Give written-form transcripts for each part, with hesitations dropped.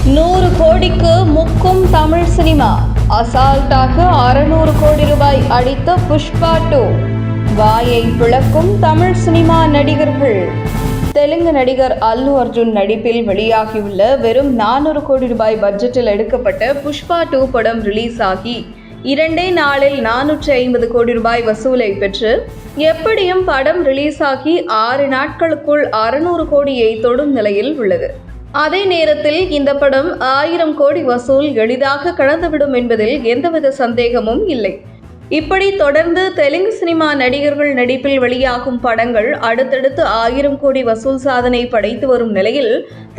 100 கோடிக்கு முக்கும் தமிழ் சினிமா. அசால்ட்டாக 600 கோடி ரூபாய் அடித்த புஷ்பா 2. வாயை பிளக்கும் தமிழ் சினிமா நடிகர்கள். தெலுங்கு நடிகர் அல்லு அர்ஜுன் நடிப்பில் வெளியாகியுள்ள வெறும் 400 கோடி ரூபாய் பட்ஜெட்டில் எடுக்கப்பட்ட புஷ்பா 2 படம் ரிலீஸ் ஆகி 2 நாளில் 450 கோடி ரூபாய் வசூலை பெற்று எப்படியும் படம் ரிலீஸ் ஆகி 6 நாட்களுக்குள் 600 கோடியை தொடும் நிலையில் உள்ளது. அதே நேரத்தில் இந்த படம் 1000 கோடி வசூல் எளிதாக கடந்துவிடும் என்பதில் எந்தவித சந்தேகமும் இல்லை. இப்படி தொடர்ந்து தெலுங்கு சினிமா நடிகர்கள் நடிப்பில் வெளியாகும் படங்கள் அடுத்தடுத்து 1000 கோடி வசூல் சாதனை படைத்து வரும் நிலையில்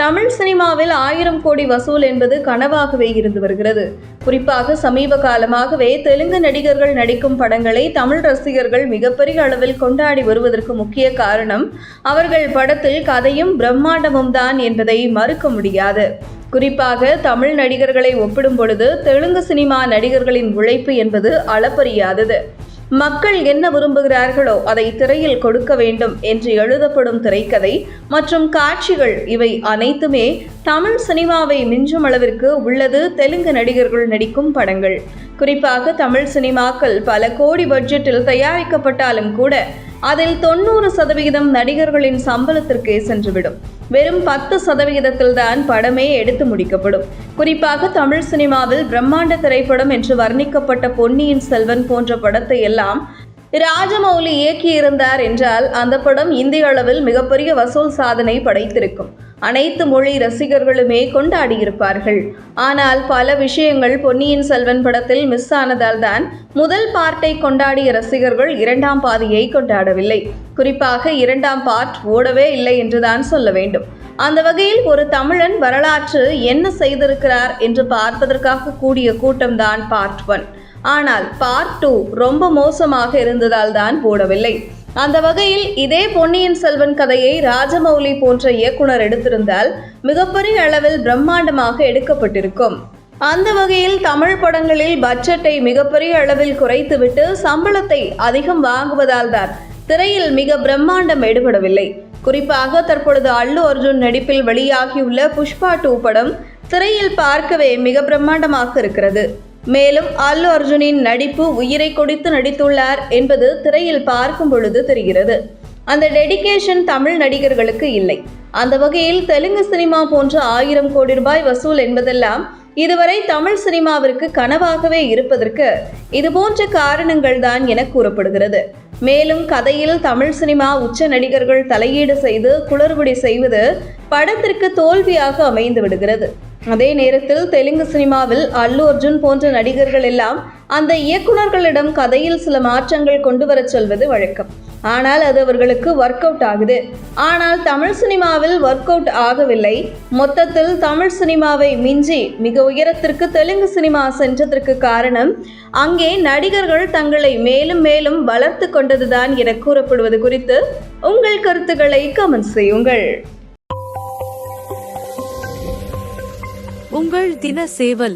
தமிழ் சினிமாவில் 1000 கோடி வசூல் என்பது கனவாகவே இருந்து வருகிறது. குறிப்பாக சமீப காலமாகவே தெலுங்கு நடிகர்கள் நடிக்கும் படங்களை தமிழ் ரசிகர்கள் மிகப்பெரிய அளவில் கொண்டாடி வருவதற்கு முக்கிய காரணம் அவர்கள் படத்தில் கதையும் பிரம்மாண்டமும் தான் என்பதை மறுக்க முடியாது. குறிப்பாக தமிழ் நடிகர்களை ஒப்பிடும் பொழுது தெலுங்கு சினிமா நடிகர்களின் உழைப்பு என்பது அளப்பரியாதது. மக்கள் என்ன விரும்புகிறார்களோ அதை திரையில் கொடுக்க வேண்டும் என்று எழுதப்படும் திரைக்கதை மற்றும் காட்சிகள் இவை அனைத்துமே தமிழ் சினிமாவை மிஞ்சும் அளவிற்கு உள்ளது தெலுங்கு நடிகர்கள் நடிக்கும் படங்கள். குறிப்பாக தமிழ் சினிமாக்கள் பல கோடி பட்ஜெட்டில் தயாரிக்கப்பட்டாலும் கூட அதில் 90% நடிகர்களின் சம்பளத்திற்கே சென்றுவிடும். வெறும் 10% தான் படமே எடுத்து முடிக்கப்படும். குறிப்பாக தமிழ் சினிமாவில் பிரம்மாண்ட திரைப்படம் என்று வர்ணிக்கப்பட்ட பொன்னியின் செல்வன் போன்ற படத்தை எல்லாம் ராஜமௌலி இயக்கியிருந்தார் என்றால் அந்த படம் இந்திய அளவில் மிகப்பெரிய வசூல் சாதனை படைத்திருக்கும். அனைத்து மொழி ரசிகர்களுமே கொண்டாடியிருப்பார்கள். ஆனால் பல விஷயங்கள் பொன்னியின் செல்வன் படத்தில் மிஸ் ஆனதால் தான் முதல் பார்ட்டை கொண்டாடிய ரசிகர்கள் 2ஆம் பாதியை கொண்டாடவில்லை. குறிப்பாக 2ஆம் பார்ட் ஓடவே இல்லை என்றுதான் சொல்ல வேண்டும். அந்த வகையில் ஒரு தமிழன் வரலாற்று என்ன செய்திருக்கிறார் என்று பார்ப்பதற்காக கூடிய கூட்டம்தான் பார்ட் 1. ஆனால் பார்ட் 2 ரொம்ப மோசமாக இருந்ததால் தான் போடவில்லை. அந்த வகையில் இதே பொன்னியின் செல்வன் கதையை ராஜமௌலி போன்ற இயக்குனர் எடுத்திருந்தால் மிகப்பெரிய அளவில் பிரம்மாண்டமாக எடுக்கப்பட்டிருக்கும். அந்த வகையில் தமிழ் படங்களில் பட்ஜெட்டை மிகப்பெரிய அளவில் குறைத்துவிட்டு சம்பளத்தை அதிகம் வாங்குவதால் தான் திரையில் மிக பிரம்மாண்டம் எடுபடவில்லை. குறிப்பாக தற்பொழுது அல்லு அர்ஜுன் நடிப்பில் வெளியாகியுள்ள புஷ்பா 2 படம் திரையில் பார்க்கவே மிக பிரம்மாண்டமாக இருக்கிறது. மேலும் அல்லு அர்ஜுனின் நடிப்பு உயிரை கொடுத்து நடித்துள்ளார் என்பது திரையில் பார்க்கும் பொழுது தெரிகிறது. அந்த டெடிகேஷன் தமிழ் நடிகர்களுக்கு இல்லை. அந்த வகையில் தெலுங்கு சினிமா போன்ற 1000 கோடி ரூபாய் வசூல் என்பதெல்லாம் இதுவரை தமிழ் சினிமாவிற்கு கனவாகவே இருப்பதற்கு இதுபோன்ற காரணங்கள் தான் என கூறப்படுகிறது. மேலும் கதையில் தமிழ் சினிமா உச்ச நடிகர்கள் தலையீடு செய்து குளறுபடி செய்வது படத்திற்கு தோல்வியாக அமைந்து விடுகிறது. அதே நேரத்தில் தெலுங்கு சினிமாவில் அல்லு அர்ஜுன் போன்ற நடிகர்கள் எல்லாம் அந்த இயக்குநர்களிடம் கதையில் சில மாற்றங்கள் கொண்டு வர சொல்வது வழக்கம். ஆனால் அது அவர்களுக்கு ஒர்க் அவுட் ஆகுது. ஆனால் தமிழ் சினிமாவில் ஒர்க் அவுட் ஆகவில்லை. மொத்தத்தில் தமிழ் சினிமாவை மிஞ்சி மிக உயரத்திற்கு தெலுங்கு சினிமா சென்றதற்கு காரணம் அங்கே நடிகர்கள் தங்களை மேலும் மேலும் வளர்த்து கொண்டதுதான் என கூறப்படுவது குறித்து உங்கள் கருத்துக்களை கமெண்ட் செய்யுங்கள். உங்கள் தின சேவல்.